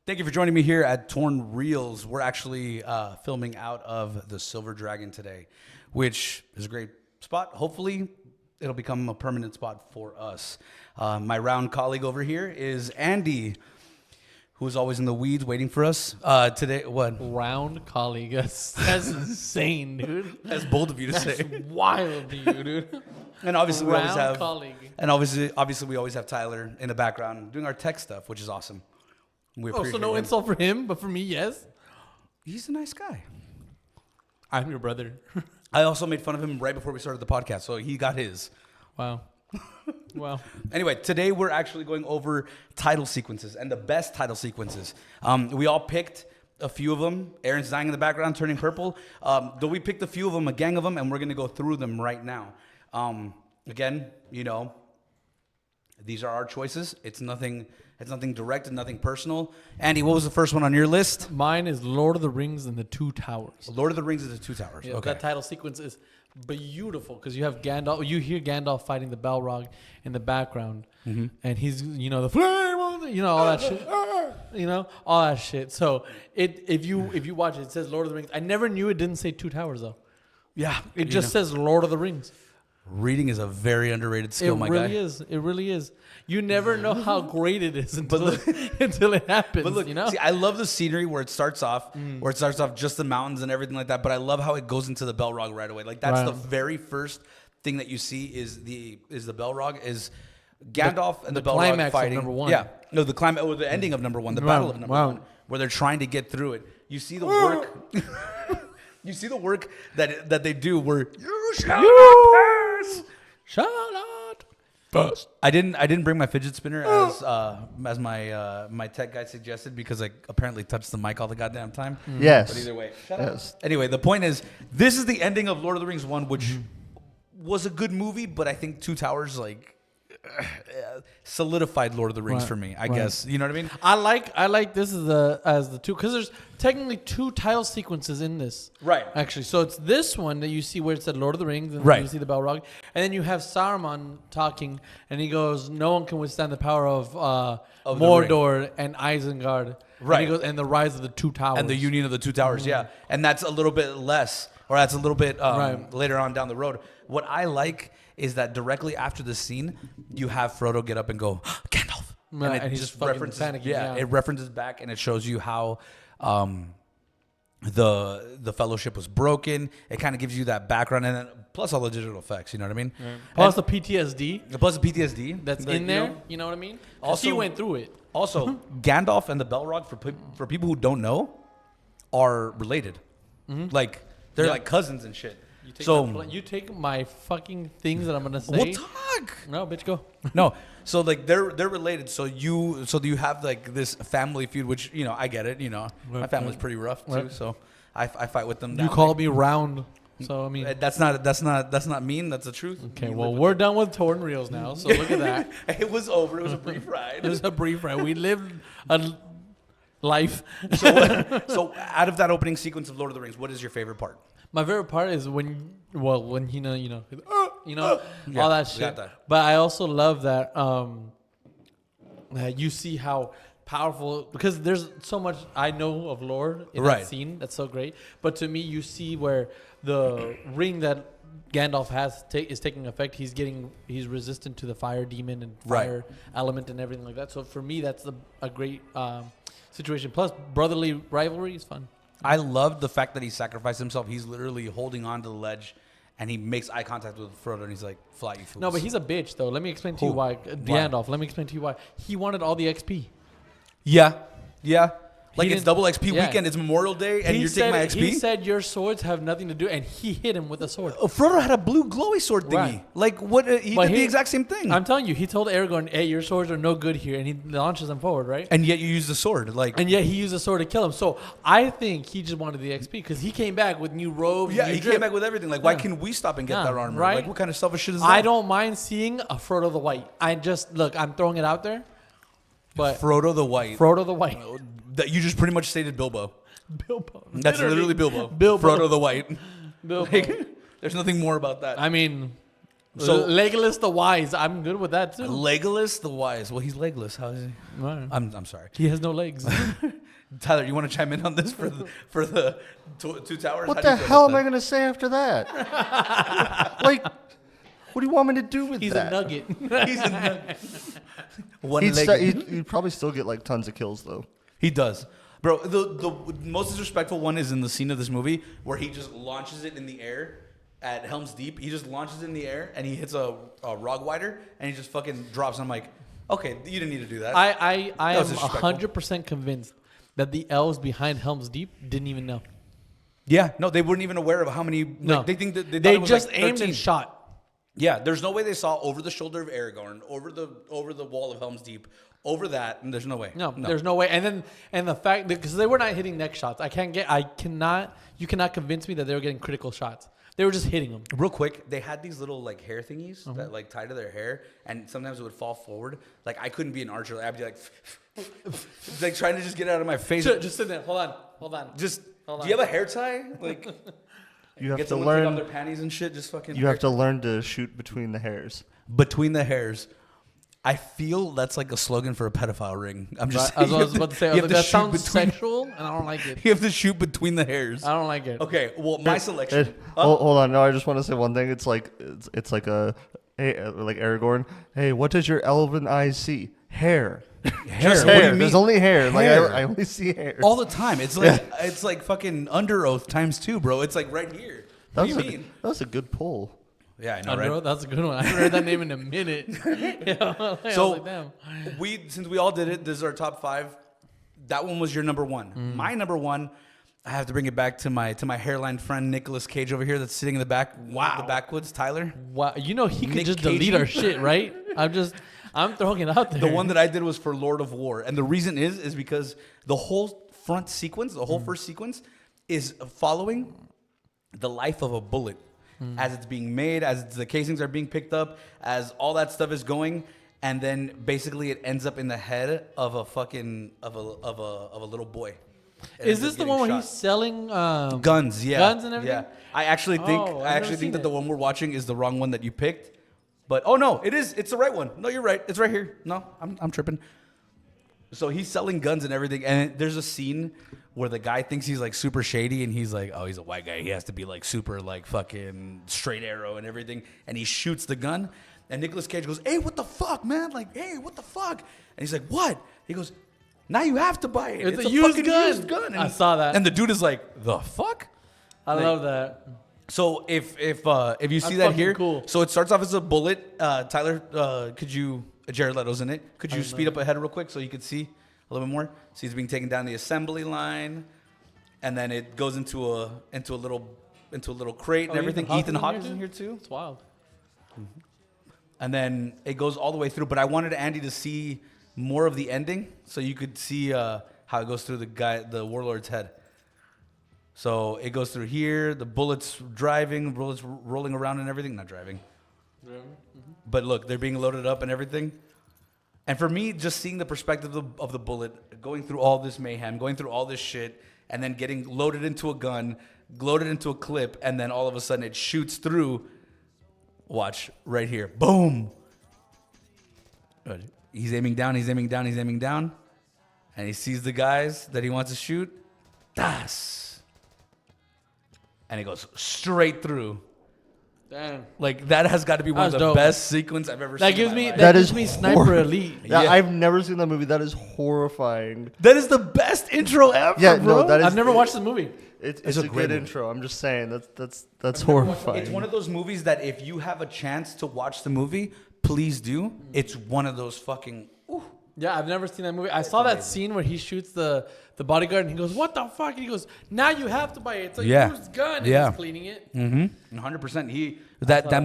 Thank you for joining me here at Torn Reels. We're actually filming out of the Silver Dragon today, which is a great spot. Hopefully, it'll become a permanent spot for us. My round colleague over here is Andy, who is always in the weeds waiting for us. Today, what? Round colleague. That's insane, dude. That's bold of you to That's say. wild of you, dude. And obviously, we always Round have colleague. And obviously, we always have Tyler in the background doing our tech stuff, which is awesome. We Oh, so appreciate no him. insult for him, but for me, yes. He's a nice guy. I'm your brother. I also made fun of him right before we started the podcast, so he got his. Wow. Wow. Anyway, today we're actually going over title sequences and the best title sequences. We all picked a few of them. Aaron's dying in the background, turning purple. Though we picked a few of them, a gang of them, and we're going to go through them right now. Again, you know, these are our choices. It's nothing direct and nothing personal. Andy, what was the first one on your list? Mine is Lord of the Rings and the Two Towers. Lord of the Rings is the Two Towers. Yeah, Okay. that title sequence is beautiful because you have Gandalf. You hear Gandalf fighting the Balrog in the background, and he's the flame, all that shit, all that shit. So if you watch it, it says Lord of the Rings. I never knew it didn't say Two Towers though. Yeah. It just says Lord of the Rings. Reading is a very underrated skill, my guy. It really is. It really is. You never know how great it is until it happens. But look, you know? see, I love the scenery where it starts off, just the mountains and everything like that. But I love how it goes into the Balrog right away. Like that's the very first thing that you see is the Balrog is Gandalf and the Balrog climax fighting. of number one. Yeah, no, the climax or the ending of number one, the battle of number one, where they're trying to get through it. You see the work. You see the work that they do where you shall not pass. Shall not pass. I didn't bring my fidget spinner as my tech guy suggested because I apparently touched the mic all the goddamn time. Yes. But either way, Yes. Anyway, the point is, this is the ending of Lord of the Rings 1, which was a good movie, but I think Two Towers solidified Lord of the Rings for me. I guess you know what I mean. I like this as the two because there's technically two title sequences in this. Right. Actually, so it's this one that you see where it said Lord of the Rings, and Right. you see the Balrog, and then you have Saruman talking, and he goes, "No one can withstand the power of the Mordor and Isengard." Right. And he goes, and the rise of the Two Towers And the union of the Two Towers, yeah. And that's a little bit less, or that's a little bit later on down the road. What I like is that directly after the scene, you have Frodo get up and go, Gandalf. Right, and he's just fucking references, panicking, yeah. it references back and it shows you how the fellowship was broken. It kind of gives you that background and then plus all the digital effects, you know what I mean? Right. Plus the PTSD Plus the PTSD. that's in there. You know what I mean? Also- he went through it. Also, Gandalf and the Balrog, for people who don't know, are related. Like, they're like cousins and shit. You take my fucking things that I'm gonna say. We'll talk. No, bitch, go. No, so like they're related. So you have like this family feud, which I get it. My family's pretty rough too. So I fight with them. You called me round, so I mean. That's not mean. That's the truth. Okay, You well, live with we're done with Torn Reels now, so look at that. it. It was over. It was a brief ride. It was a brief ride. We lived a life. So out of that opening sequence of Lord of the Rings, what is your favorite part? My favorite part is when all that shit. got that. But I also love that that you see how powerful, because there's so much I know of lore in Right. that scene that's so great. But to me, you see where the ring that Gandalf has is taking effect. He's resistant to the fire demon and fire element and everything like that. So for me, that's a great situation. Plus, brotherly rivalry is fun. I love the fact that he sacrificed himself. He's literally holding on to the ledge, and he makes eye contact with Frodo, and he's like, "Fly, you fools." No, but he's a bitch, though. Let me explain to you why. Gandalf, let me explain to you why. He wanted all the XP. Yeah. Like He it's didn't- double XP yeah. weekend. It's Memorial Day, and you're taking my XP. He said your swords have nothing to do, and he hit him with a sword. Oh, Frodo had a blue glowy sword thingy. Right. Like what? He But did the exact same thing. I'm telling you, he told Aragorn, "Hey, your swords are no good here," and he launches them forward, right? and yet you use the sword. Like And yet he used a sword to kill him. So I think he just wanted the XP because he came back with new robes. yeah, new he drip. came back with everything. Like why Yeah. can we stop and get Yeah, that armor? right? Like what kind of selfish shit is that? I don't mind seeing a Frodo the White. I'm throwing it out there, but Frodo the White. Frodo the White. That you just pretty much stated Bilbo. Bilbo. That's literally Bilbo. Bilbo. Frodo the White. Bilbo. Like, there's nothing more about that. I mean, So- Legolas the Wise. I'm good with that too. Legolas the Wise. Well, he's legless. How is he? Right. I'm sorry. He has no legs. Tyler, you want to chime in on this for the two towers? What How do the you feel hell am about I going to say after that? Like, what do you want me to do with He's that? a nugget. that? He's a one He'd, leg. he'd probably still get like tons of kills though. He does. Bro, the most disrespectful one is in the scene of this movie where he just launches it in the air at Helm's Deep. He just launches it in the air and he hits a Rogwider and he just fucking drops. I'm like, okay, you didn't need to do that. I That am was disrespectful. 100% convinced that the elves behind Helm's Deep didn't even know. Yeah, no, they weren't even aware of how many. Like, No. they think that they, thought They it was just like aimed 13. and shot. Yeah, there's no way they saw over the shoulder of Aragorn, over the wall of Helm's Deep, over that, and there's no way. No, there's no way. And the fact that because they were not hitting neck shots, you cannot convince me that they were getting critical shots. They were just hitting them. Real quick, they had these little like hair thingies Uh-huh. that like tied to their hair, and sometimes it would fall forward. Like I couldn't be an archer. I'd be like, like trying to just get it out of my face. Just sit there. Hold on. Just, Hold do you on. have a hair tie? Like, You have get to someone to take off learn. their panties and shit. Just fucking. You have to learn to shoot between the hairs. between the hairs. I feel that's like a slogan for a pedophile ring. I'm just. I saying, you was have about to say, I you was have like, to that shoot sounds between- sexual, and I don't like it. You have to shoot between the hairs. I don't like it. Okay, well, my selection. It, hold on, no, I just want to say one thing. It's like like a hey, like Aragorn. Hey, what does your elven eyes see? Hair. Hair. Just What do you hair. mean? There's only hair. Hair. Like I only see hair. All the time. It's like it's like fucking Under Oath times 2, bro. It's like right here. What do you mean? That was a good pull. Yeah, I know, Under right? Oath, that's a good one. I haven't heard that name in a minute. Yeah, I was So like, damn. since we all did it, this is our top 5. That one was your number 1. Mm. My number 1, I have to bring it back to my hairline friend Nicolas Cage over here that's sitting in the back. Wow. The backwoods, Tyler. Wow, you know he could Nick just Cage. delete our shit, right? I'm throwing it out there. The one that I did was for Lord of War, and the reason is because the whole front sequence, the whole first sequence, is following the life of a bullet as it's being made, as the casings are being picked up, as all that stuff is going, and then basically it ends up in the head of a fucking of a little boy. It Is ends this up the getting one where shot. he's selling Guns, yeah. guns and everything? Yeah. I actually think Oh, I've never seen that it. the one we're watching is the wrong one that you picked. But oh no, it is. It's the right one. No, you're right. It's right here. No, I'm tripping. So he's selling guns and everything, and there's a scene where the guy thinks he's like super shady, and he's like, oh, he's a white guy. He has to be like super like fucking straight arrow and everything, and he shoots the gun, and Nicolas Cage goes, hey, what the fuck, man? Like, hey, what the fuck? And he's like, what? He goes, now you have to buy it. It's a used fucking gun. used gun. I saw that. And the dude is like, the fuck? I love that. So if you see That's that fucking here, cool. so it starts off as a bullet. Tyler, could you? Jared Leto's in it. Could you speed up ahead real quick so you could see a little bit more? So he's being taken down the assembly line, and then it goes into a little crate and everything. Ethan Hawke is in here too, It's wild. and then it goes all the way through. But I wanted Andy to see more of the ending, so you could see how it goes through the warlord's head. So it goes through here, the bullets driving, bullets rolling around and everything. Not driving. But look, they're being loaded up and everything. And for me, just seeing the perspective of the bullet, going through all this mayhem, going through all this shit, and then getting loaded into a gun, loaded into a clip, and then all of a sudden it shoots through. Watch, right here. Boom. He's aiming down, he's aiming down, he's aiming down. And he sees the guys that he wants to shoot. Das. And it goes straight through. Damn. Like, that has got to be one of That's the dope. best sequence I've ever seen. That gives in my me life. that That gives is me Sniper horrible. Elite. Yeah, Yeah. I've never seen that movie. That is horrifying. That is the best intro ever, Yeah, bro. no, that is. I've never watched the movie. It's a a great good one. intro. I'm just saying that's horrifying. It's one of those movies that if you have a chance to watch the movie, please do. It's one of those fucking. Ooh. Yeah, I've never seen that movie. I saw that scene where he shoots the bodyguard and he goes, "What the fuck?" And he goes, "Now you have to buy it. It's a Yeah. used gun." And Yeah. he's cleaning it. 100%. That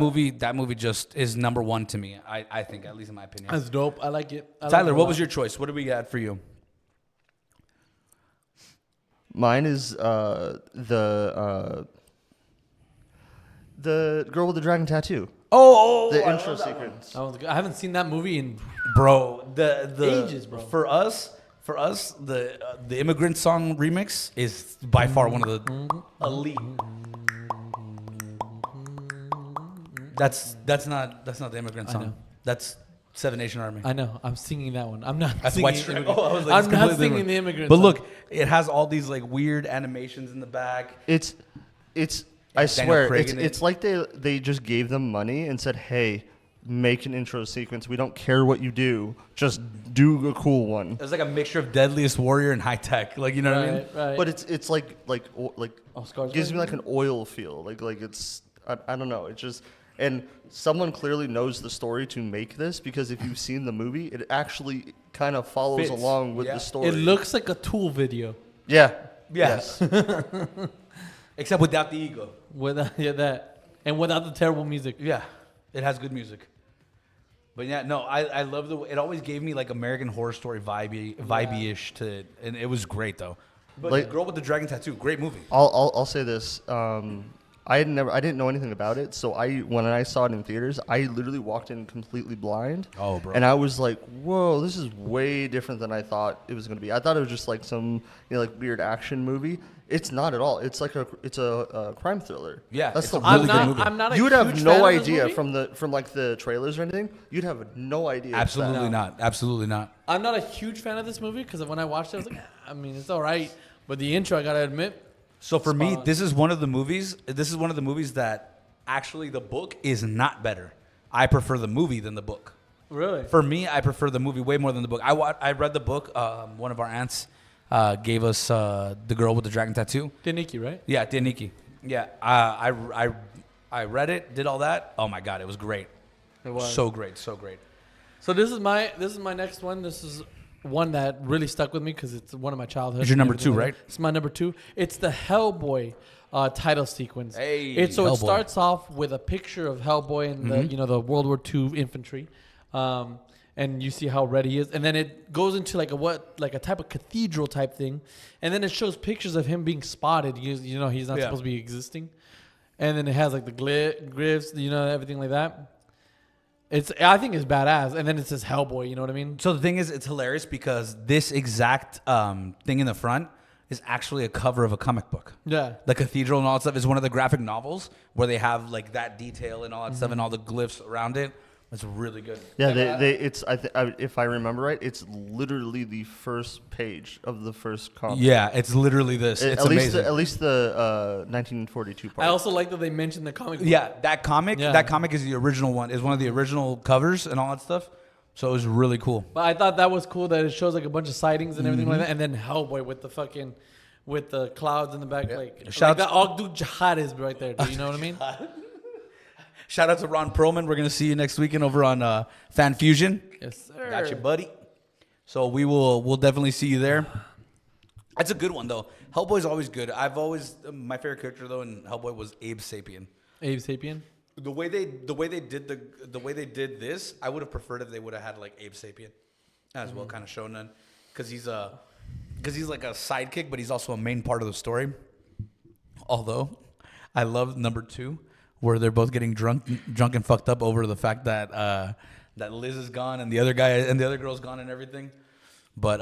movie just is number 1 to me. I think, at least in my opinion. That's dope. I like it. I like Tyler, it a what lot. was your choice? What do we got for you? Mine is the girl with the dragon tattoo. Oh, The I intro love that one. sequence. That was good. I haven't seen that movie in. Bro, the Ages, bro. For us, the immigrant song remix is by far one of the elite. That's not the immigrant I song. know. That's Seven Nation Army. I know. I'm singing that one. I'm not That's singing White the Stripes. immigrant. Oh, I was like, I'm it's not completely singing different. the immigrant But song. look, it has all these like weird animations in the back. It's I Daniel swear Craig in it. it's like they just gave them money and said, hey, make an intro sequence. We don't care what you do, just do a cool one. It's like a mixture of Deadliest Warrior and high tech. Like you know what I mean? Right. But it's like Oh, Skarsgård? gives me like an oil feel. Like it's I don't know. It just and someone clearly knows the story to make this because if you've seen the movie, it actually kind of follows Fits. along with Yeah. the story. It looks like a Tool video yeah. Yes. Yes. Except without the ego. without that and without the terrible music. Yeah, it has good music. But yeah, no, I love the. It always gave me like American Horror Story vibey-ish to it, and it was great though. But Like- Girl with the Dragon Tattoo, great movie. I'll say this. I didn't know anything about it, so when I saw it in theaters, I literally walked in completely blind. Oh, bro. And I was like, "Whoa, this is way different than I thought it was going to be." I thought it was just like some like weird action movie. It's not at all. It's like a crime thriller. Yeah, that's it's the a really really good good movie. I'm not a You would have huge no fan of this idea movie. from like the trailers or anything. You'd have no idea. it's that. Absolutely not. Absolutely not. I'm not a huge fan of this movie because when I watched it, I was like, I mean, it's all right. But the intro, I gotta admit, So for me, Spot on. this is one of the movies. This is one of the movies that actually the book is not better. I prefer the movie than the book. really. For me, I prefer the movie way more than the book. I read the book. One of our aunts gave us The Girl with the Dragon Tattoo. Deniki, right? Yeah, Tia Nikki. Yeah, I read it, did all that. Oh my god, it was great. It was. So great, so great. So this is my next one. This is one that really stuck with me because it's one of my childhood. It's your number and everything two, like right? that. It's my number 2. It's the Hellboy title sequence. Hey, It Hellboy. starts off with a picture of Hellboy and the World War II infantry, and you see how red he is, and then it goes into like a type of cathedral type thing, and then it shows pictures of him being spotted. You know he's not Yeah. supposed to be existing, and then it has like the glyphs, everything like that. I think it's badass, and then it says Hellboy. You know what I mean? So the thing is, it's hilarious because this exact thing in the front is actually a cover of a comic book. Yeah. The cathedral and all that stuff is one of the graphic novels where they have like that detail and all that stuff and all the glyphs around it. It's really good. Yeah, if I remember right, it's literally the first page of the first comic. Yeah, it's literally this. It's amazing. At least the 1942 part. I also like that they mentioned the comic book. Yeah, that comic. Yeah. That comic is the original one. Is one of the original covers and all that stuff. So it was really cool. But I thought that was cool that it shows like a bunch of sightings and everything like that, and then Hellboy with the clouds in the back, like Shout that out Ogdu Jihad is right there. Do you know what I mean? Shout out to Ron Perlman. We're gonna see you next weekend over on Fan Fusion. Yes, sir. Got you, buddy. So we'll definitely see you there. That's a good one though. Hellboy's always good. I've always my favorite character though in Hellboy was Abe Sapien. Abe Sapien. The way they did this, I would have preferred if they would have had like Abe Sapien as well, kind of shonen, because he's like a sidekick, but he's also a main part of the story. Although, I love number 2, where they're both getting drunk and fucked up over the fact that that Liz is gone and the other guy and the other girl's gone and everything. But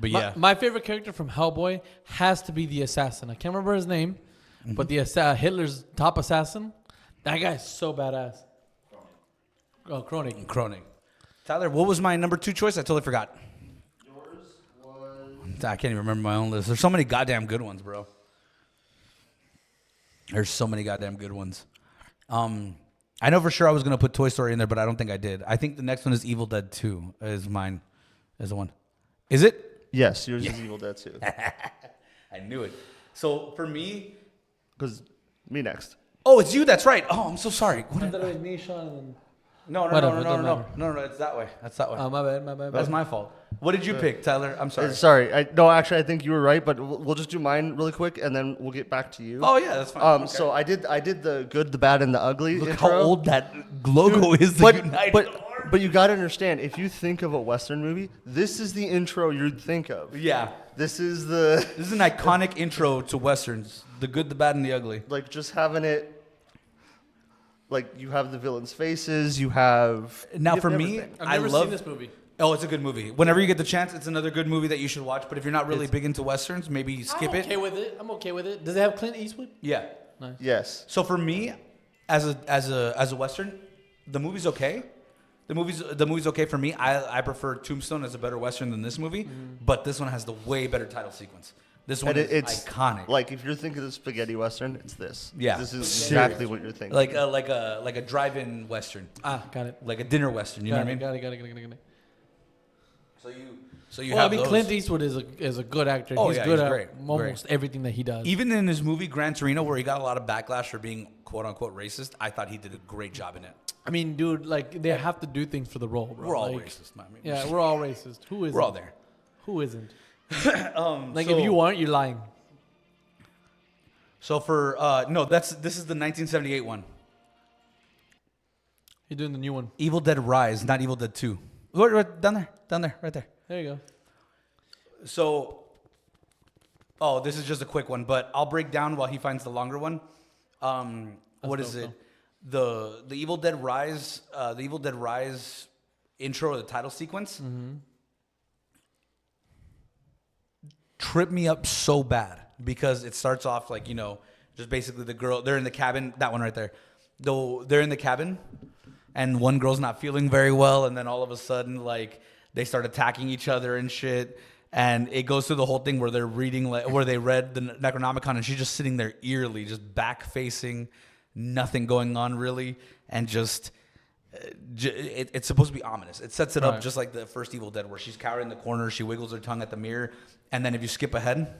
yeah, My favorite character from Hellboy has to be the assassin. I can't remember his name, but the Hitler's top assassin. That guy's so badass. Oh, Kronig. Kronig. Tyler, what was my number 2 choice? I totally forgot. Yours was. I can't even remember my own list. There's so many goddamn good ones, bro. There's so many goddamn good ones. I know for sure I was gonna put Toy Story in there, but I don't think I did. I think the next one is Evil Dead 2 is mine, is the one. Is it? Yes, yours is Evil Dead too. I knew it. So for me, Because me next. oh, it's you. That's right. Oh, I'm so sorry. What I did- thought it was me, Sean, and then... No, Whatever, it doesn't matter. no. It's that way. That's that way. Oh, my bad. That's my fault. What did you pick, Tyler? I'm sorry. Sorry, actually, I think you were right, but we'll just do mine really quick, and then we'll get back to you. Oh yeah, that's fine. Okay. So I did the good, the bad, and the ugly. Look intro. how old that logo is. The But United but you got to understand, if you think of a Western movie, this is the intro you'd think of. yeah. This is the This is an iconic intro to westerns: the good, the bad, and the ugly. like just having it. Like you have the villains' faces. You have Now, you for have me, everything. I've I never love seen this movie. Oh, it's a good movie. Whenever you get the chance, it's another good movie that you should watch. But if you're not really big into westerns, maybe skip I'm it. okay with it. I'm okay with it. Does it have Clint Eastwood? Yeah. Yes. So for me, as a Western, the movie's okay. The movie's okay for me. I prefer Tombstone as a better Western than this movie, but this one has the way better title sequence. This one is iconic. Like if you're thinking of spaghetti Western, it's this. Yeah. This is exactly what you're thinking. like a drive-in Western, Got it. like a dinner Western. You know what I mean? Got it. So you Well, I have mean, those. Clint Eastwood is a good actor. Oh, He's yeah, good he's at great. almost everything that he does. Even in his movie Gran Torino, where he got a lot of backlash for being "quote unquote" racist, I thought he did a great job in it. I mean, dude, like they have to do things for the role, bro. We're all Like, racist, I mean. Yeah, we're all racist. Who isn't? We're all there. Who isn't? Like If you aren't, you're lying. So for no, this is the 1978 one. You're doing the new one. Evil Dead Rise, not Evil Dead 2. Right, down there, right there. There you go. So, this is just a quick one, but I'll break down while he finds the longer one. What is it? The Evil Dead Rise, intro or the title sequence tripped me up so bad because it starts off like, just basically the girl, they're in the cabin, that one right there. Though they're in the cabin and one girl's not feeling very well, and then all of a sudden, like, they start attacking each other and shit. And it goes through the whole thing where they're reading, where they read the Necronomicon, and she's just sitting there eerily, just back facing, nothing going on really, and just it's supposed to be ominous. It sets it up just like the first Evil Dead, where she's cowering in the corner, she wiggles her tongue at the mirror, and then if you skip ahead,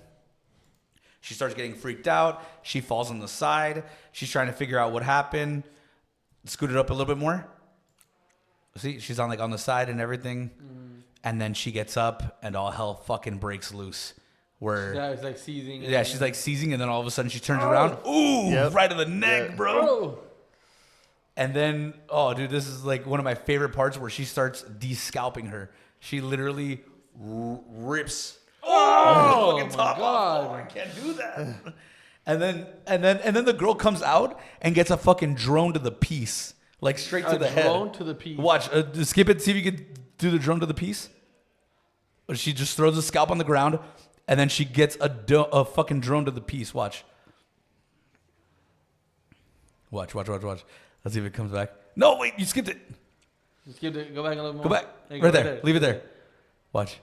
she starts getting freaked out. She falls on the side. She's trying to figure out what happened. Scoot it up a little bit more. See, she's on the side and everything. And then she gets up and all hell fucking breaks loose. Where it's like seizing. yeah, she's like seizing, and then all of a sudden she turns around. Ooh, Yep. right in the neck, Yeah. bro. And then, oh, dude, this is like one of my favorite parts where she starts de-scalping her. She literally rips the fucking top off. Oh, I can't do that. And then the girl comes out and gets a fucking drone to the piece, like straight to the head. Drone to the piece. Watch, skip it. See if you can do the drone to the piece. Or she just throws a scalp on the ground, and then she gets a fucking drone to the piece. Watch. Watch. Let's see if it comes back. No, wait, you skipped it. You skipped it. Go back a little more. Go back. There you Right go, there. Leave it there. Watch.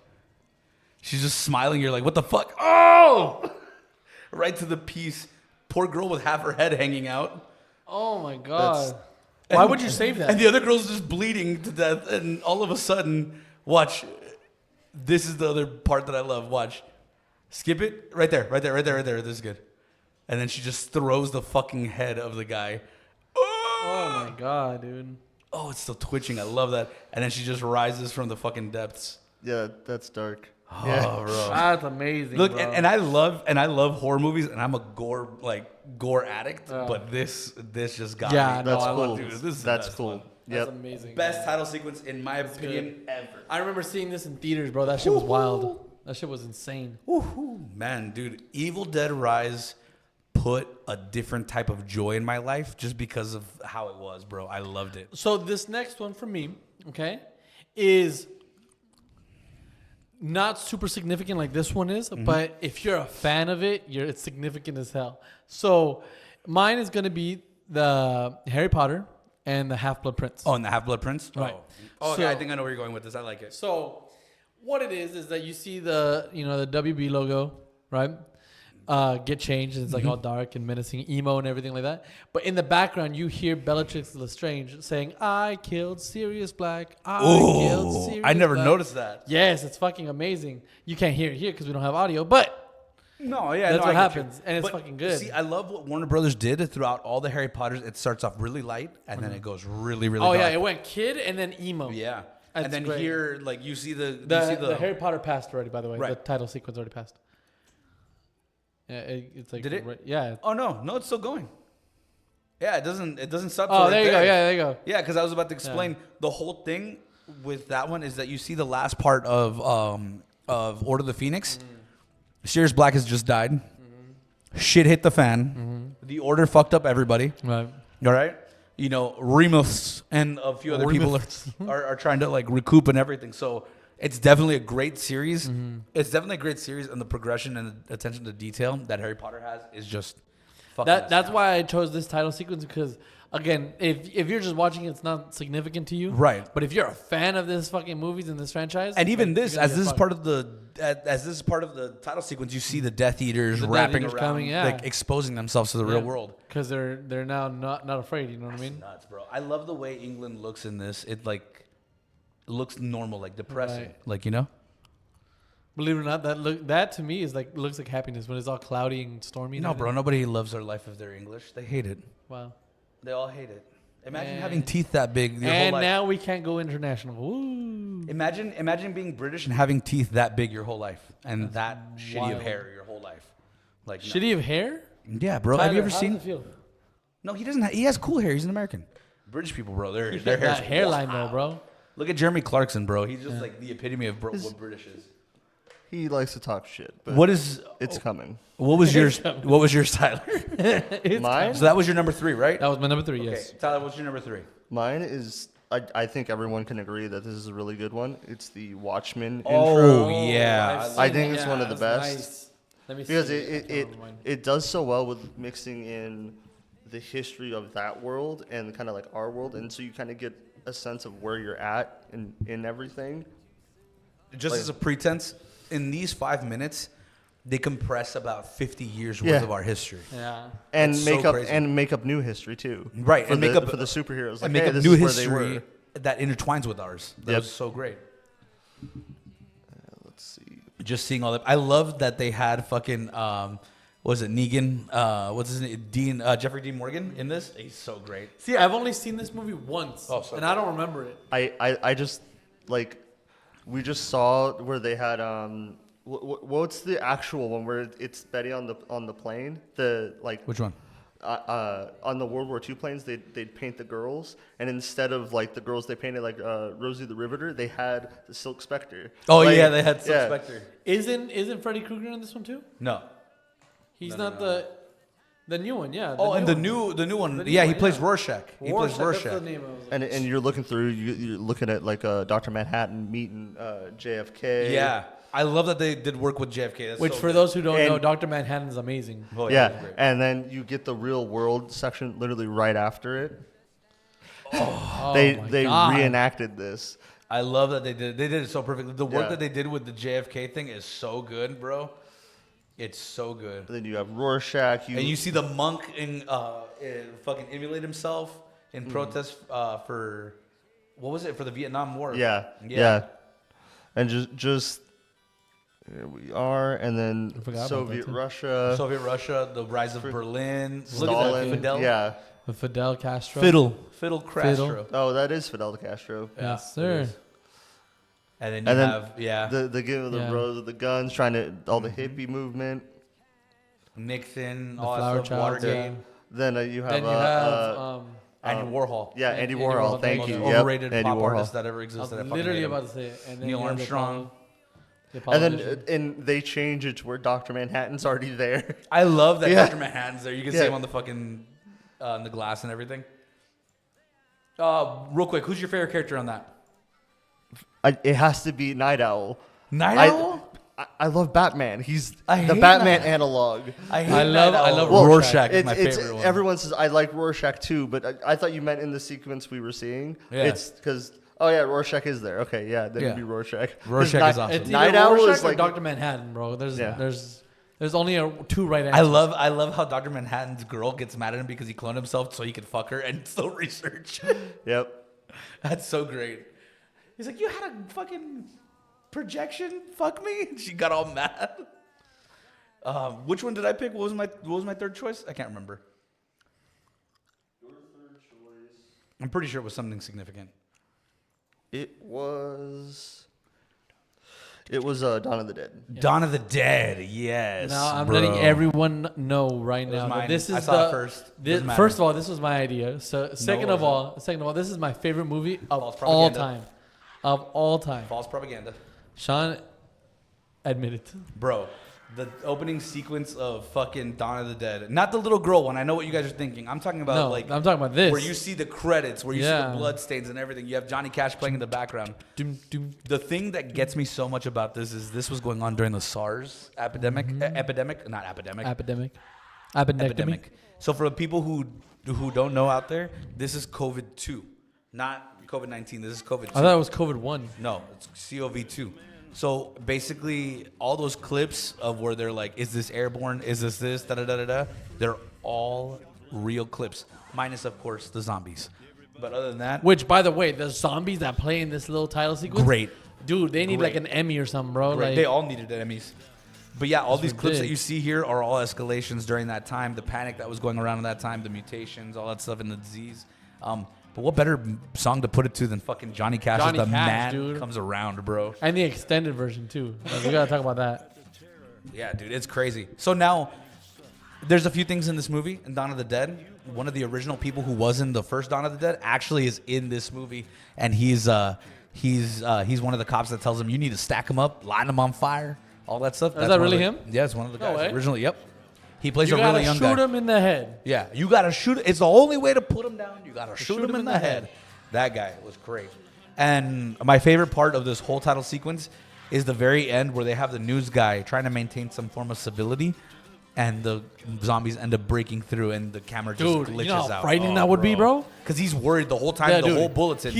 She's just smiling. You're like, what the fuck? Oh! Right to the piece. Poor girl with half her head hanging out. Oh my god. Why would you save that? And the other girl's just bleeding to death. And all of a sudden, watch. This is the other part that I love. Watch. Skip it. Right there. This is good. And then she just throws the fucking head of the guy. Oh my god, dude. Oh, it's still twitching. I love that. And then she just rises from the fucking depths. Yeah, that's dark. Oh, bro. That's amazing. Look, bro. and I love horror movies, and I'm a gore addict. But this just got Yeah, me. no, That's I cool. love Dude, this is the That's best cool. one. That's Yep. amazing. Best title sequence in my opinion good. ever. I remember seeing this in theaters, bro. That shit was wild. That shit was insane. Woohoo. Man, dude, Evil Dead Rise put a different type of joy in my life just because of how it was, bro. I loved it. So this next one for me, okay, is not super significant like this one is, but if you're a fan of it, it's significant as hell. So mine is gonna be the Harry Potter and the Half-Blood Prince. Oh, and the Half-Blood Prince? Right. Oh, okay, So- I think I know where you're going with this. I like it. So what it is that you see the the WB logo, right? Get changed, and it's like all dark and menacing, emo and everything like that. But in the background, you hear Bellatrix Lestrange saying, "I killed Sirius Black. I killed Oh, Sirius I never Black." noticed that. Yes, it's fucking amazing. You can't hear it here because we don't have audio, but No, yeah, That's no, what I get you. happens, and it's fucking good. See, I love what Warner Brothers did throughout all the Harry Potters. It starts off really light, and then it goes really, really oh dark. yeah, it went kid and then emo. Yeah. That's And then great. here, like, you see the The Harry Potter passed already, by the way. Right. The title sequence already passed. Yeah, it's like Did it? Yeah. Oh no, it's still going. Yeah, it doesn't stop. Oh, till there right you go. Yeah, there you go. Yeah, because I was about to explain the whole thing with that one is that you see the last part of Order of the Phoenix. Sirius Black has just died. Shit hit the fan. The Order fucked up everybody. Right. All right. Remus and a few other people are trying to like recoup and everything. So it's definitely a great series. It's definitely a great series, and the progression and the attention to detail that Harry Potter has is just fucking. That's why I chose this title sequence because again, if you're just watching it, it's not significant to you. Right. But if you're a fan of this fucking movies and this franchise, And even like, this, you're gonna as get this is fucked. part of the title sequence, you see the Death Eaters The Death wrapping Eaters around, coming, yeah. like exposing themselves to the real world. Because they're now not afraid. You know what I mean? Nuts, bro. I love the way England looks in this. It looks normal, like depressing, Right. like you know. Believe it or not, that to me is looks like happiness when it's all cloudy and stormy. No, bro. Nobody loves their life if they're English. They hate it. Wow. They all hate it. Imagine And- having teeth that big your whole And life. now we can't go international. Woo. Imagine being British and having teeth that big your whole life and that shitty wild. of hair your whole life. Like no. Shitty of hair. Yeah, bro. Have you ever Tyler, how seen? does it feel? No, he doesn't. He has cool hair. He's an American. British people, bro. Their hair's that hairline wow. though, bro. Look at Jeremy Clarkson, bro. He's just like the epitome of what British is. He likes to talk shit, but What is? it's coming. What was yours? What was yours, Tyler? Mine? So that was your number 3, right? That was my number 3. Yes. Okay, Tyler, what's your number 3? Mine is, I think everyone can agree that this is a really good one. It's the Watchmen Oh, intro. yeah. I think it's one of the best. Nice. Let me Because see. it does so well with mixing in the history of that world and kind of like our world. And so you kind of get a sense of where you're at in everything. Just Like- as a pretense, in these 5 minutes, they compress about 50 years Yeah. worth of our history. Yeah. And It's make so up crazy. make up new history too. Right, For and the, make up for the superheroes. Like, and make hey, up this new is where they history were. that intertwines with ours. That Yep. was so great. Let's see. Just seeing all that. I love that they had fucking what was it, Negan? What's his name? Jeffrey Dean Morgan in this. He's so great. See, I've only seen this movie once, Oh, so and I don't remember it. I just like we just saw where they had what's the actual one where it's Betty on the plane, the like Which one? on the World War II planes they'd paint the girls, and instead of like the girls they painted like Rosie the Riveter, they had the Silk Spectre. Oh Like, yeah, they had Silk yeah. Spectre. Isn't Freddy Krueger in this one too? No. He's No, not no. the new one. Yeah. Oh, and the one. new one. The new Yeah, he one, plays yeah. Rorschach. He plays That's Rorschach. the name of it. And you're looking through, you're looking at like Dr. Manhattan meeting JFK. Yeah, I love that they did work with JFK. That's Which, so for good. those who don't know, And- Dr. Manhattan is amazing. Oh, Yeah, that's great. and then you get the real world section literally right after it. Oh they my they God. reenacted this. I love that they did it so perfectly. The work Yeah. that they did with the JFK thing is so good, bro. It's so good. Then you have Rorschach. And you see the monk in fucking emulate himself in protest for what was it, for the Vietnam War? yeah. And just here we are, and then forgot about that Soviet too. Russia, Soviet Russia, the rise of Berlin. Look at Stalin. that, Fidel. Yeah. With Fidel Castro. Fidel Castro. Oh, that is Fidel Castro. Yeah, Yes, it sir. is. And then you And then have the game of the Yeah. bros with the guns, trying to all the hippie movement. Nixon, The all Flower that stuff, Child. Watergate, Yeah. Then you have Then you have Andy Warhol. yeah, Andy Andy Warhol, Warhol. Thank Most you. overrated Yep, Andy pop Warhol. artist that ever I was existed. I fucking literally hate him. about to say it. And then Neil you have the Armstrong. And then and they change it to where Dr. Manhattan's already there. I love that Yeah. Dr. Manhattan's there. You can Yeah. see him on the fucking in the glass and everything. Real quick, who's your favorite character on that? It has to be Night Owl. Night I- Owl? I love Batman. He's I the hate Batman Night- analog. I love Rorschach. Is It's, my it's favorite one. everyone says I like Rorschach too, but I thought you meant in the sequence we were seeing. Yeah. It's because Rorschach is there. Okay, yeah, then Yeah. it'd be Rorschach. 'Cause Rorschach is awesome. It's Night either Owl Rorschach is or like Dr. Manhattan, bro. Yeah. There's only two right answers. I love how Dr. Manhattan's girl gets mad at him because he cloned himself so he could fuck her and still research. Yep. That's so great. He's like, you had a fucking projection? Fuck me? And she got all mad. Which one did I pick? What was my third choice? I can't remember. Your third choice. I'm pretty sure it was something significant. It was Dawn of the Dead. Dawn of the Dead, yes. Now I'm bro. letting everyone know right It was now. mine. That this is I saw the it first. This, Doesn't matter. first of all, this was my idea. So second of wasn't. all, this is my favorite movie False of all propaganda. time. Of all time. False propaganda. Sean admitted. Bro, the opening sequence of fucking Dawn of the Dead. Not the little girl one. I know what you guys are thinking. I'm talking about No, like I'm talking about this. where you see the credits, where you see Yeah. the blood stains and everything. You have Johnny Cash playing in the background. Doom, doom. The thing that gets me so much about this is this was going on during the SARS epidemic. Epidemic? Not epidemic. Epidemic. Epidemic. So for the people who don't know out there, this is COVID-2, not COVID-19. This is COVID-2. I thought it was COVID-1. No, it's COV2. So basically, all those clips of where they're like, "Is this airborne? Is this da da da da da?" They're all real clips, minus of course the zombies. But other than that, Which, by the way, the zombies that play in this little title sequence, great. dude, they need Great. like an Emmy or something, bro. Right. Like, They all needed enemies. But yeah, all these clips that ridiculous. you see here are all escalations during that time. The panic that was going around at that time, the mutations, all that stuff, and the disease. But what better song to put it to than fucking Johnny Cash's Johnny "The Cash, Man dude. Comes Around," bro? and the extended version too. Like, we gotta talk about that. Yeah, dude, it's crazy. So now, there's a few things in this movie, in Dawn of the Dead. One of the original people who was in the first Dawn of the Dead actually is in this movie, and he's one of the cops that tells him you need to stack them up, line them on fire, all that stuff. Is That's that one of really the- him? Yeah, it's one of the No guys way. originally. Yep, he plays You a gotta really young shoot guy. him in the head. Yeah, you gotta shoot. It's the only way to put him down. You gotta shoot him in the head. That guy was great. And my favorite part of this whole title sequence is the very end where they have the news guy trying to maintain some form of civility, and the zombies end up breaking through, and the camera just Dude, glitches you know how out. frightening that would be, bro? Because he's worried the whole time. Yeah, the dude. whole bulletin.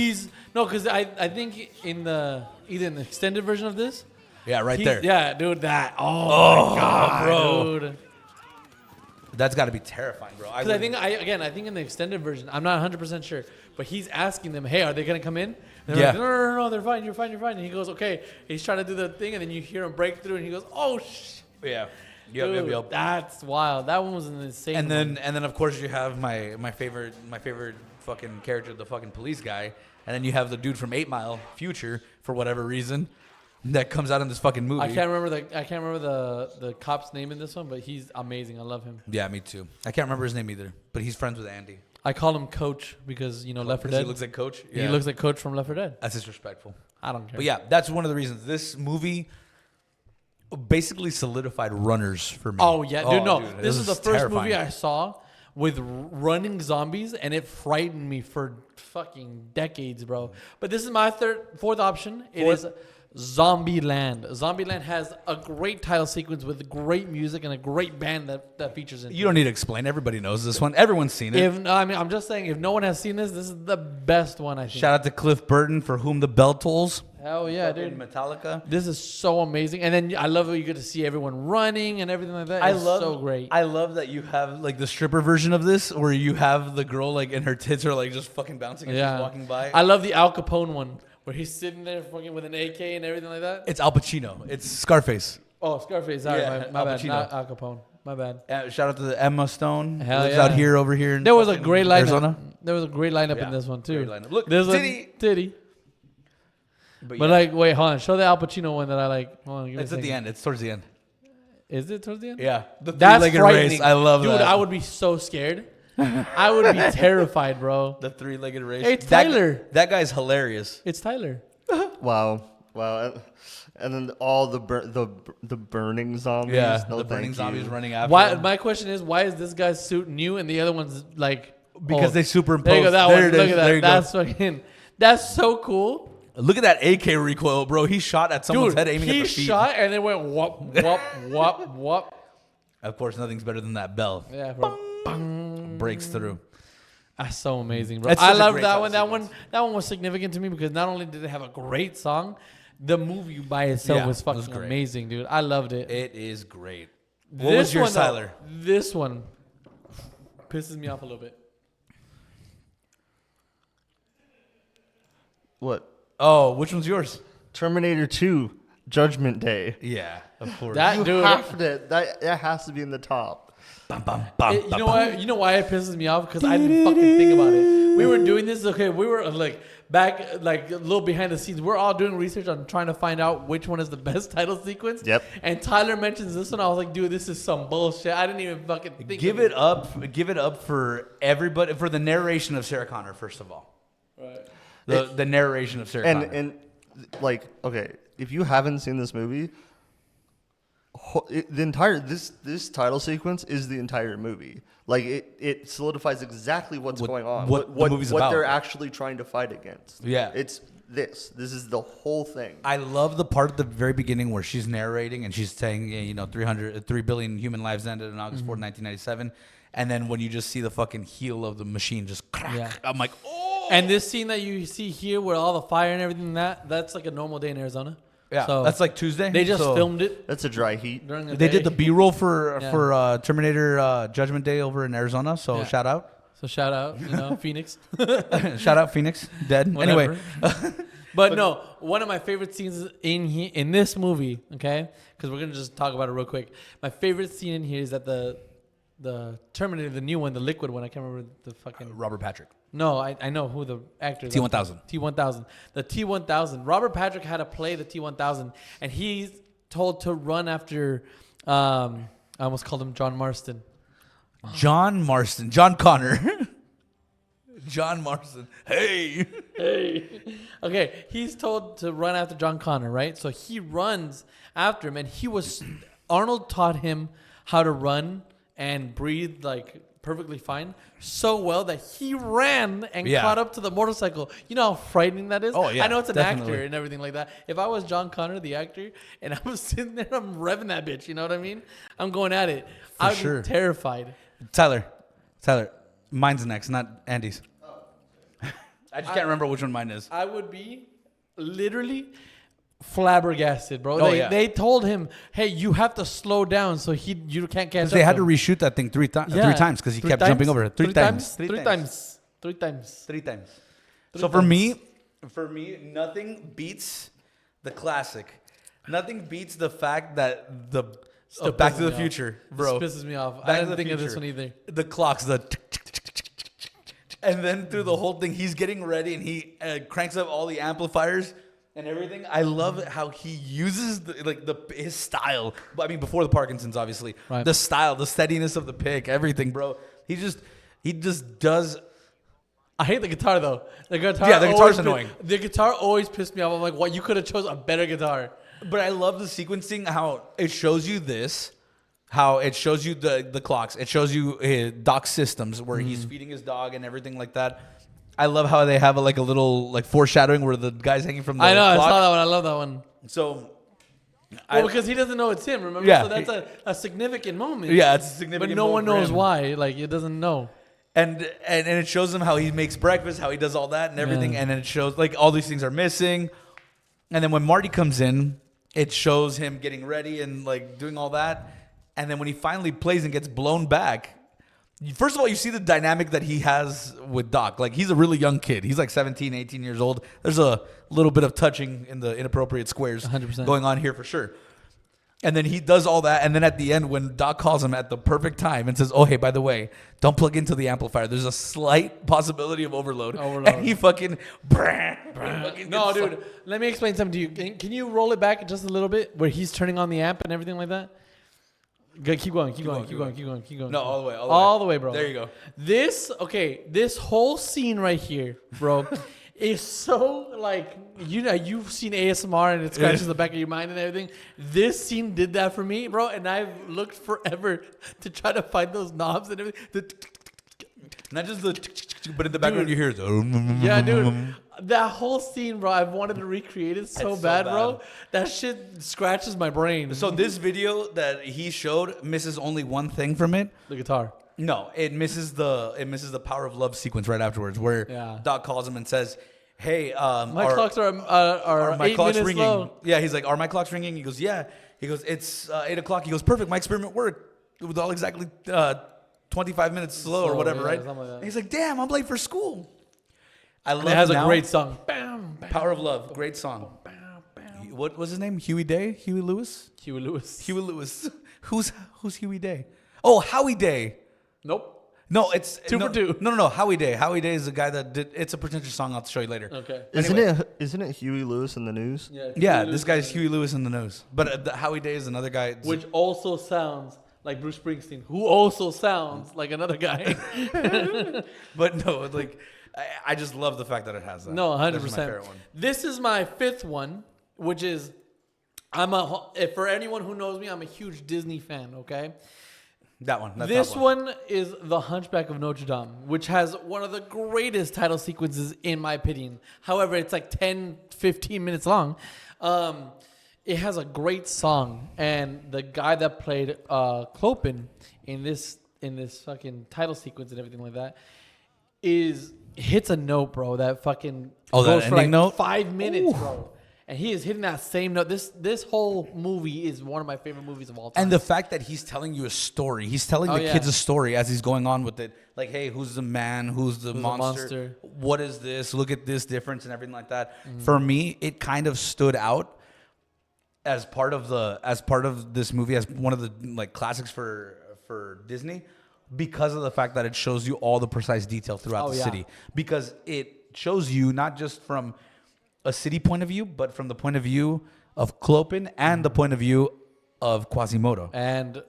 Because I think in the either in the extended version of this. Yeah, right he's- there. Yeah, dude, that. Oh, my god, bro. dude. That's got to be terrifying, bro. Because I think I think in the extended version, I'm not 100% sure, but he's asking them, "Hey, are they gonna come in?" And they're Yeah. like, no, they're fine. You're fine. And he goes, "Okay." He's trying to do the thing, and then you hear him break through, and he goes, "Oh sh." yeah. Dude, that's wild. That one was an insane. And one. then of course you have my favorite fucking character, the fucking police guy, and then you have the dude from 8 Mile, Future, for whatever reason, that comes out in this fucking movie. I can't remember the cop's name in this one, but he's amazing. I love him. Yeah, me too. I can't remember his name either, but he's friends with Andy. I call him Coach because Left 4 Because Dead. he looks like Coach. He looks like Coach from Left 4 Dead. That's disrespectful. I don't care. But yeah, that's one of the reasons this movie basically solidified runners for me. Oh yeah, dude. No, dude, this is the first terrifying. movie I saw with running zombies, and it frightened me for fucking decades, bro. But this is my fourth option. It is Zombieland. Zombieland has a great title sequence with great music and a great band that features in. You don't need to explain. Everybody knows this one. Everyone's seen it. I'm just saying, if no one has seen this, this is the best one. I think. Shout out to Cliff Burton, For Whom the Bell Tolls. Hell yeah, Fucking dude. Metallica. This is so amazing, and then I love how you get to see everyone running and everything like that. It's so great. I love that you have like the stripper version of this, where you have the girl like and her tits are like just fucking bouncing as she's walking by. I love the Al Capone one where he's sitting there fucking with an AK and everything like that. It's Al Pacino. It's Scarface. Oh, Scarface. Sorry, Yeah, my Al bad. Pacino. Not Al Capone. My bad. Shout out to the Emma Stone. Hell lives yeah. out here over here. In There was a fucking great lineup. Arizona. There was a great lineup Yeah, in this one too. great lineup. Look, there's titty. a titty. But, But yeah, like, wait, hold on. Show the Al Pacino one that I like. Hold on, give me it's a at the second. end. It's towards the end. Is it towards the end? Yeah, the That's three-legged frightening. race. I love Dude, that. I would be so scared. I would be terrified, bro. The three-legged race. Hey, it's That- Tyler. That guy's hilarious. It's Tyler. Wow. And then all the burning zombies. Yeah, No, the burning thank zombies you. running after. Why? him. My question is, why is this guy's suit new and the other one's like? Because they superimpose. There you go. That There one. it is. Look at There that. you go. That's fucking. That's so cool. Look at that AK recoil, bro. He shot at someone's Dude, head aiming he at the feet. shot and then went whoop, whoop, whoop, whoop. Of course, nothing's better than that bell. Yeah, bro. Breaks through. That's so amazing, bro. That's I such a love great that title one. That sequence. That one was significant to me because not only did it have a great song, the movie by itself Yeah, was it was fucking great. amazing, dude. I loved it. It is great. What was your one, though, Tyler? This one pisses me off a little bit. What? Oh, which one's yours? Terminator 2, Judgment Day. Yeah, of course. That You dude. have to. That has to be in the top. Bum, bum, bum, You bum, know bum. what? You know why it pisses me off? Because I didn't fucking think about it. We were doing this. Okay, we were like back, like a little behind the scenes. We're all doing research on trying to find out which one is the best title sequence. Yep. And Tyler mentions this one. I was like, dude, this is some bullshit. I didn't even fucking think. Give of it up. Give it up for everybody, for the narration of Sarah Connor, first of all. Right. The narration of Sarah Connor. And like, okay, if you haven't seen this movie, the entire this title sequence is the entire movie. Like it solidifies exactly what's What- going on. what the movie's what about. they're actually trying to fight against. Yeah. It's this. This is the whole thing. I love the part at the very beginning where she's narrating and she's saying, yeah, you know, 3 billion human lives ended on August 4th, 1997. And then when you just see the fucking heel of the machine just crack, Yeah. I'm like, oh. And this scene that you see here, where all the fire and everything, that's like a normal day in Arizona. Yeah, So that's like Tuesday. they just So filmed it That's a dry heat. during the They day. did the B-roll for Yeah. Terminator Judgment Day over in Arizona. So Yeah. shout out. So shout out, Phoenix. Shout out Phoenix. Dead. Whatever. Anyway. But no, one of my favorite scenes in this movie, okay? Because we're gonna just talk about it real quick. My favorite scene in here is that the Terminator, the new one, the liquid one. I can't remember the fucking. Robert Patrick. No, I know who the actor is. T-1000. T-1000. The T-1000. Robert Patrick had to play the T-1000, and he's told to run after. I almost called him John Marston. John Marston. John Connor. John Marston. Hey. Okay, he's told to run after John Connor, right? So he runs after him, and Arnold taught him how to run and breathe like perfectly fine, so well that he ran and Yeah. caught up to the motorcycle. You know how frightening that is? Oh, yeah, I know it's an definitely. actor and everything like that. If I was John Connor, the actor, and I was sitting there, I'm revving that bitch, you know what I mean? I'm going at it. I would sure. be terrified. Tyler. Mine's next, not Andy's. I just can't remember which one mine is. I would be literally flabbergasted, bro. Oh, they, yeah. they told him, "Hey, you have to slow down so you can't catch up." They had to him." reshoot that thing three times because he Three kept times? jumping over it. Three times. Three times. Three times. Three times. Three So for times. me, nothing beats the classic. Nothing beats the fact that the Still Back pisses to the me off. Future, bro. This pisses me off. Back I to didn't the think of this Future. one either. The clocks, and then through the whole thing, he's getting ready and he cranks up all the amplifiers and everything. I love how he uses his style. I mean, before the Parkinson's, obviously, Right. the style, the steadiness of the pick, everything, bro. He just does. I hate the guitar though. The guitar. Yeah, the guitar's always annoying. The guitar always pissed me off. I'm like, what? You could have chose a better guitar. But I love the sequencing, how it shows you this, how it shows you the clocks. It shows you Doc's systems where he's feeding his dog and everything like that. I love how they have a little foreshadowing where the guy's hanging from the I know. clock. I saw that one. I love that one. So, Well, because he doesn't know it's him. Remember? Yeah. So that's a significant moment. yeah, it's a significant. But no one moment for knows him. why. Like it doesn't know. And it shows him how he makes breakfast, how he does all that and everything, Yeah. and then it shows all these things are missing. And then when Marty comes in, it shows him getting ready and doing all that. And then when he finally plays and gets blown back, first of all, you see the dynamic that he has with Doc. He's a really young kid. He's 17, 18 years old. There's a little bit of touching in the inappropriate squares 100%. going on here for sure. And then he does all that. And then at the end, when Doc calls him at the perfect time and says, oh, hey, by the way, don't plug into the amplifier. There's a slight possibility of overload. And he fucking... No, dude. Let me explain something to you. Can you roll it back just a little bit where he's turning on the amp and everything like that? Good. Keep going. Keep going. No, all the way. All the way, bro. There you go. This whole scene right here, bro, is so you've seen ASMR and it scratches the back of your mind and everything. This scene did that for me, bro, and I've looked forever to try to find those knobs and everything. Not just but in the background Dude. you hear... Yeah, dude. That whole scene, bro, I've wanted to recreate it so It's so bad, bad. bro. That shit scratches my brain. So this video that he showed misses only one thing from it. the guitar. No, it misses the Power of Love sequence right afterwards, where Yeah. Doc calls him and says, "Hey, My clocks are my 8 clocks minutes ringing." slow. Yeah, he's like, "Are my clocks ringing?" He goes, "Yeah." He goes, "It's 8 o'clock." He goes, "Perfect. My experiment worked. It was all exactly 25 minutes slow or Slow, whatever, yeah, right?" something like that. And he's like, "Damn, I'm late for school." I love And it has now, a great song. Bam, bam, Power of Love, great song. bam, bam. What was his name? Huey Day? Huey Lewis? Huey Lewis. Huey Lewis. Who's Huey Day? Oh, Howie Day. Nope. No, it's Two no, for two. No. Howie Day. Howie Day is the guy that did. It's a pretentious song. I'll show you later. Okay. Isn't it Huey Lewis in the news? Yeah, this guy's Huey Lewis in the nose. But Howie Day is another guy. Which also sounds like Bruce Springsteen, who also sounds like another guy. But no, I just love the fact that it has that. No, That's 100%. my favorite one. This is my fifth one, which is if for anyone who knows me, I'm a huge Disney fan, okay? That one. That's This that one. one is The Hunchback of Notre Dame, which has one of the greatest title sequences in my opinion. However, it's like 10, 15 minutes long. It has a great song, and the guy that played Clopin in this fucking title sequence and everything like that hits a note, bro. That fucking Oh, that goes for like ending note? 5 minutes, bro. And he is hitting that same note. This whole movie is one of my favorite movies of all time. And the fact that he's telling you a story, he's telling the yeah. kids a story as he's going on with it. Like, hey, who's the man? Who's the monster? monster? What is this? Look at this difference and everything like that. For me, it kind of stood out as part of this movie, as one of the like classics for Disney, because of the fact that it shows you all the precise detail throughout the city. Because it shows you not just from a city point of view, but from the point of view of Clopin and the point of view of Quasimodo. and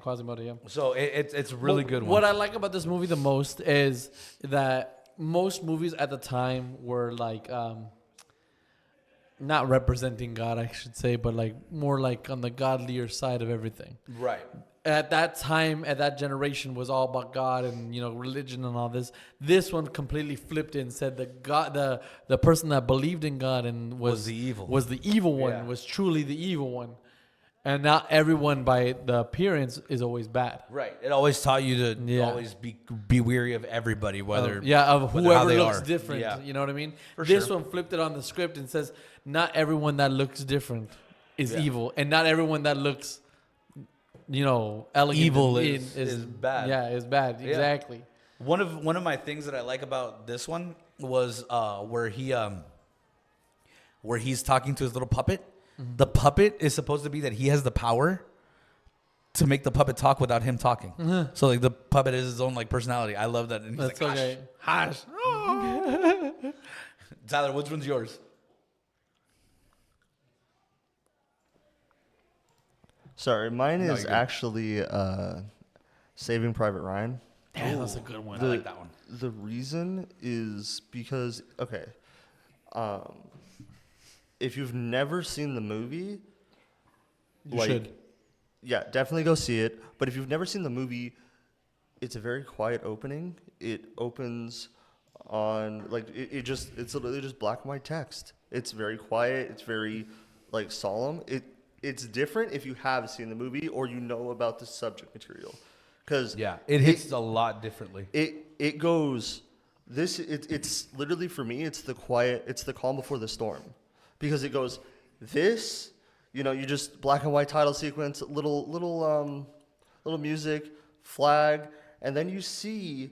Quasimodo, yeah. So it's a really good one. What I like about this movie the most is that most movies at the time were like not representing God, I should say, but like more like on the godlier side of everything. Right. At that time, at that generation, was all about God and religion and all this. This one completely flipped it and said the person that believed in God and Was the evil. was the evil one, Yeah. was truly the evil one, and not everyone by the appearance is always bad. Right. It always taught you to Yeah. always be weary of everybody, whether Of whether whoever how they looks are. different. Yeah. You know what I mean? For This sure. one flipped it on the script and says, not everyone that looks different is Yeah. evil, and not everyone that looks, elegant Evil and is bad. Yeah, is bad. Yeah. Exactly. One of my things that I like about this one was where he's talking to his little puppet. Mm-hmm. The puppet is supposed to be that he has the power to make the puppet talk without him talking. So like the puppet is his own like personality. I love that. And he's That's like, okay. Hush. Tyler, which one's yours? Sorry, mine No, is you're good. actually Saving Private Ryan. Damn, that's a good one. I like that one. The reason is because if you've never seen the movie, You should. Yeah, definitely go see it. But if you've never seen the movie, it's a very quiet opening. It opens on it's literally just black and white text. It's very quiet. It's very like solemn. It's different if you have seen the movie or you know about the subject material, because Yeah, it hits a lot differently. it goes it's literally, for me, it's the calm before the storm, because it goes this, you just black and white title sequence, little music, flag, and then you see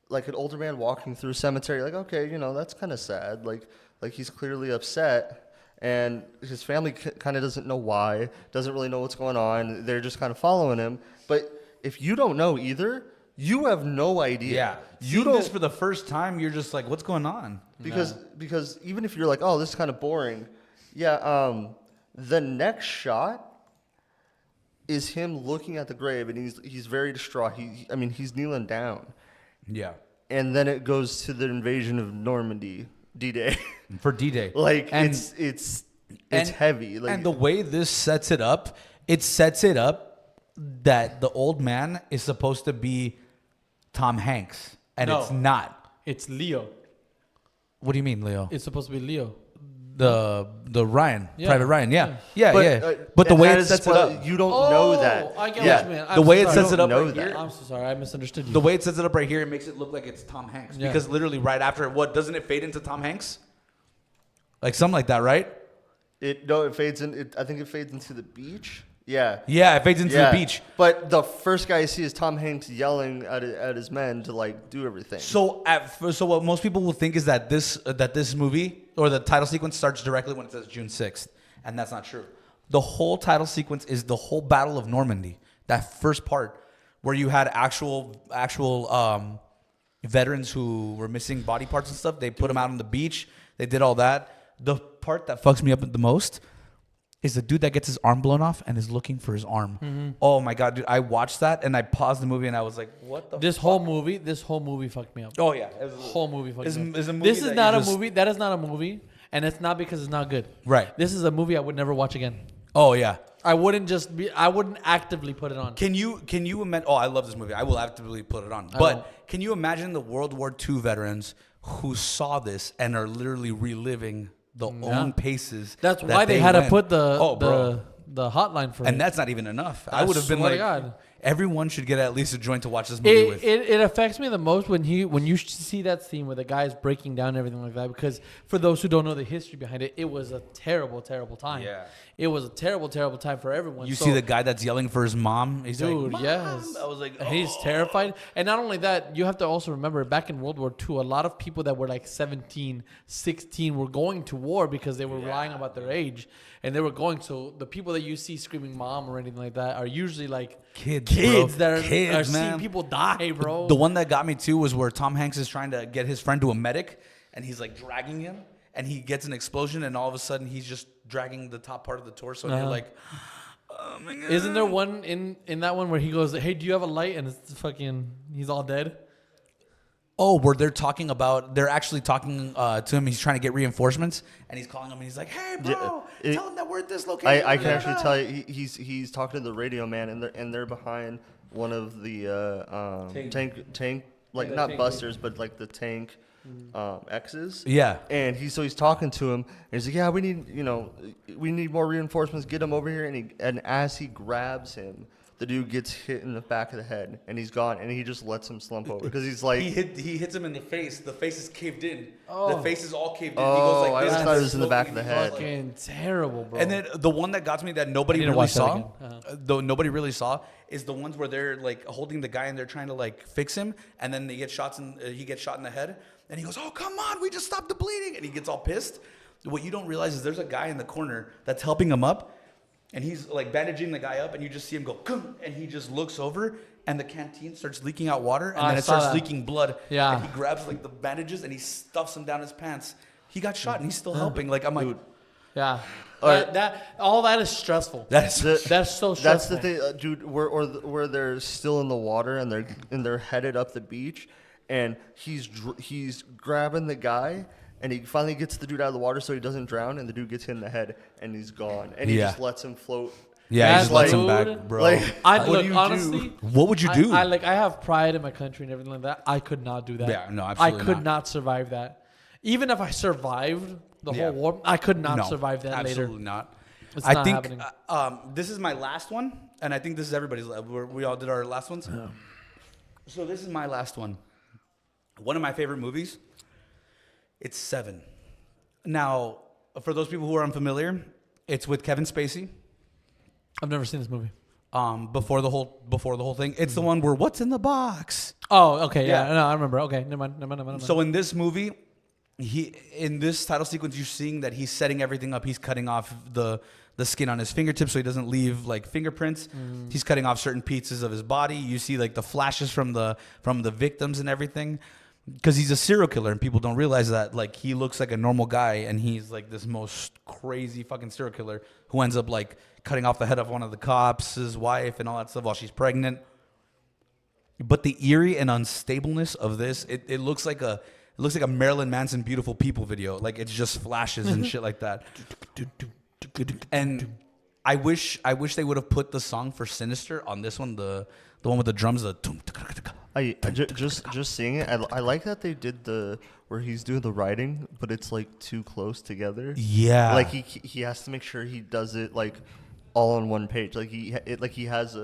like an older man walking through a cemetery, like, okay, that's kind of sad, like he's clearly upset. And his family kind of doesn't know why, doesn't really know what's going on. They're just kind of following him. But if you don't know either, you have no idea. Yeah, You you don't, this for the first time. You're just like, what's going on? because even if you're like, oh, this is kind of boring, the next shot is him looking at the grave, and he's very distraught. He's kneeling down, Yeah, and then it goes to the invasion of Normandy, D-Day. for D-Day. Like, And- it's and- heavy. Like, and the way this sets it up that the old man is supposed to be Tom Hanks, and No. it's not. It's Leo. What do you mean, Leo? It's supposed to be Leo. The Ryan, Yeah. Private Ryan. Yeah, yeah, But, yeah. But the and way that it is sets it what- up, you don't know that. I get Yeah. what you mean. the way it I'm sets so it up know right that. here, sorry. I'm so sorry. I misunderstood you. the way it sets it up right here, it makes it look like it's Tom Hanks. Yeah. Because literally right after, what doesn't it fade into Tom Hanks? Like something like that, right? It fades in. I think it fades into the beach. Yeah. Yeah, it fades into Yeah. the beach. But the first guy you see is Tom Hanks yelling at his men to like do everything. So so what most people will think is that this movie or the title sequence starts directly when it says June 6th, and that's not true. The whole title sequence is the whole Battle of Normandy. That first part where you had actual veterans who were missing body parts and stuff. They put them out on the beach. They did all that. The part that fucks me up the most is the dude that gets his arm blown off and is looking for his arm. Mm-hmm. Oh my god, dude! I watched that and I paused the movie and I was like, "What the?" This whole movie fucked me up. Oh yeah, Whole movie fucked It's- me up. it's a movie This is that not you a just- movie. That is not a movie, and it's not because it's not good. Right. This is a movie I would never watch again. Oh yeah, I wouldn't actively put it on. Can you imagine? Oh, I love this movie. I will actively put it on. But can you imagine the World War II veterans who saw this and are literally reliving the own paces? That's that why they had to went? put bro. the hotline for And it. that's not even enough. I would have been swear to like, God. everyone should get at least a joint to watch this movie with. It affects me the most when you see that scene where the guy's breaking down and everything like that, because for those who don't know the history behind it, it was a terrible, terrible time. Yeah. It was a terrible, terrible time for everyone. You So- see the guy that's yelling for his mom. He's Dude, like, Mom! yes. I was like, And he's "Oh." terrified. And not only that, you have to also remember back in World War II, a lot of people that were like 17, 16 were going to war because they were lying about their age. And they were going. So the people that you see screaming mom or anything like that are usually like Kids, that are Kids, seeing man. people die, bro. The one that got me too was where Tom Hanks is trying to get his friend to a medic, and he's like dragging him, and he gets an explosion, and all of a sudden he's just dragging the top part of the torso, and you're like, oh my God. Isn't there one in that one where he goes, "Hey, do you have a light?" And it's fucking, he's all dead. Oh, where they're actually talking to him. He's trying to get reinforcements, and he's calling him, and he's like, "Hey, bro, tell him that we're at this location." I can actually tell you, he's talking to the radio man, and they're behind one of the tank like not tank busters, but like the tank X's. Yeah. And he's talking to him, and he's like, "Yeah, we need more reinforcements. Get him over here." And as he grabs him, the dude gets hit in the back of the head, and he's gone, and he just lets him slump over because he's like, he hits him in the face. The face is caved in. Oh. The face is all caved in. Oh, he goes like I this. just and thought it then was in the back of the slowly head. Fucking terrible, bro. And then the one that got to me that nobody I need to really watch that saw, again. Uh-huh. though nobody really saw, is the ones where they're like holding the guy and they're trying to like fix him, and then he gets shot in the head, and he goes, "Oh, come on, we just stopped the bleeding," and he gets all pissed. What you don't realize is there's a guy in the corner that's helping him up, and he's like bandaging the guy up, and you just see him go, "Kum," and he just looks over, and the canteen starts leaking out water, and I then it saw starts that. leaking blood. Yeah. And he grabs like the bandages and he stuffs them down his pants. He got shot, and he's still helping. Like I'm like, yeah, Alright. all that is stressful. that's That's so stressful. That's the thing, dude. Where they're still in the water and they're headed up the beach, and he's grabbing the guy, and he finally gets the dude out of the water so he doesn't drown, and the dude gets hit in the head, and he's gone, and he Yeah. just lets him float. yeah. He That's just lets him like- back, bro. Like, I what do look you honestly. do? What would you do? I have pride in my country and everything like that. I could not do that. Yeah, no, absolutely I could not. not survive that. Even if I survived the Yeah. whole war, I could not No, survive that absolutely later. not. It's I not think happening. this is my last one, and I think this is everybody's. We all did our last ones. So this is my last one. One of my favorite movies. It's Seven. Now, for those people who are unfamiliar, it's with Kevin Spacey. I've never seen this movie. Before the whole thing, it's the one where what's in the box. Oh, okay, yeah, Yeah. no, I remember. Okay, never mind. So in this movie, in this title sequence, you're seeing that he's setting everything up. He's cutting off the skin on his fingertips so he doesn't leave like fingerprints. He's cutting off certain pieces of his body. You see like the flashes from the victims and everything. Because he's a serial killer and people don't realize that like he looks like a normal guy and he's like this most crazy fucking serial killer who ends up like cutting off the head of one of the cops, his wife, and all that stuff while she's pregnant. But the eerie and unstableness of this, it looks like a Marilyn Manson "Beautiful People" video. Like it's just flashes and shit like that. And I wish they would have put the song for Sinister on this one, the one with the drums, the. Just seeing it, I like that they did where he's doing the writing, but it's like too close together. Yeah. Like he has to make sure he does it like all on one page. Like he has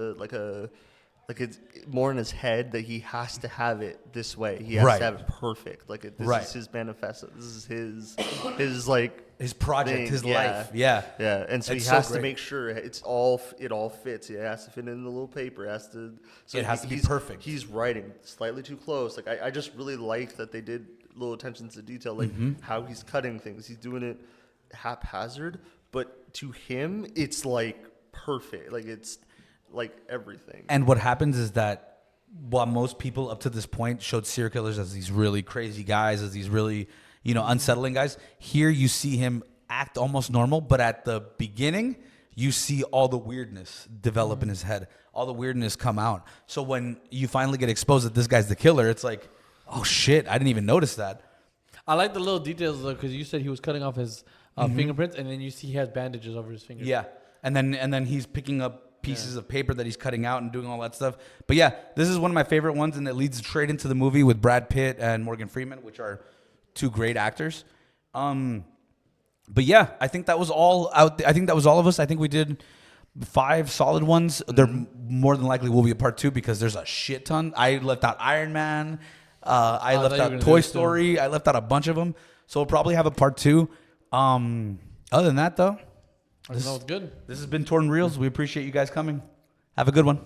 it's more in his head that he has to have it this way. He has Right. to have it perfect. Like this Right. is his manifesto. This is his like his project, thing. his Yeah. life. Yeah. Yeah, and so It's he so has to great. make sure it all fits. It has to fit in the little paper. It has to. So It has to be he's- perfect. He's writing slightly too close. Like I just really like that they did little attention to detail, like Mm-hmm. how he's cutting things. He's doing it haphazard, but to him, it's like perfect. Like it's like everything. And what happens is that while most people up to this point showed serial killers as these really crazy guys, as these really, unsettling guys, here you see him act almost normal, but at the beginning, you see all the weirdness develop in his head, all the weirdness come out. So when you finally get exposed that this guy's the killer, it's like, oh shit, I didn't even notice that. I like the little details though, because you said he was cutting off his fingerprints, and then you see he has bandages over his fingers. Yeah. and then he's picking up pieces of paper that he's cutting out and doing all that stuff. But yeah, this is one of my favorite ones, and it leads straight into the movie with Brad Pitt and Morgan Freeman, which are two great actors. But yeah, I think that was all out. I think that was all of us. I think we did 5 solid ones. There more than likely will be a part 2 because there's a shit ton. I left out Iron Man. I left out Toy Story. I left out a bunch of them. So we'll probably have a part 2. Other than that, though, That was good. this has been Torn Reels. We appreciate you guys coming. Have a good one.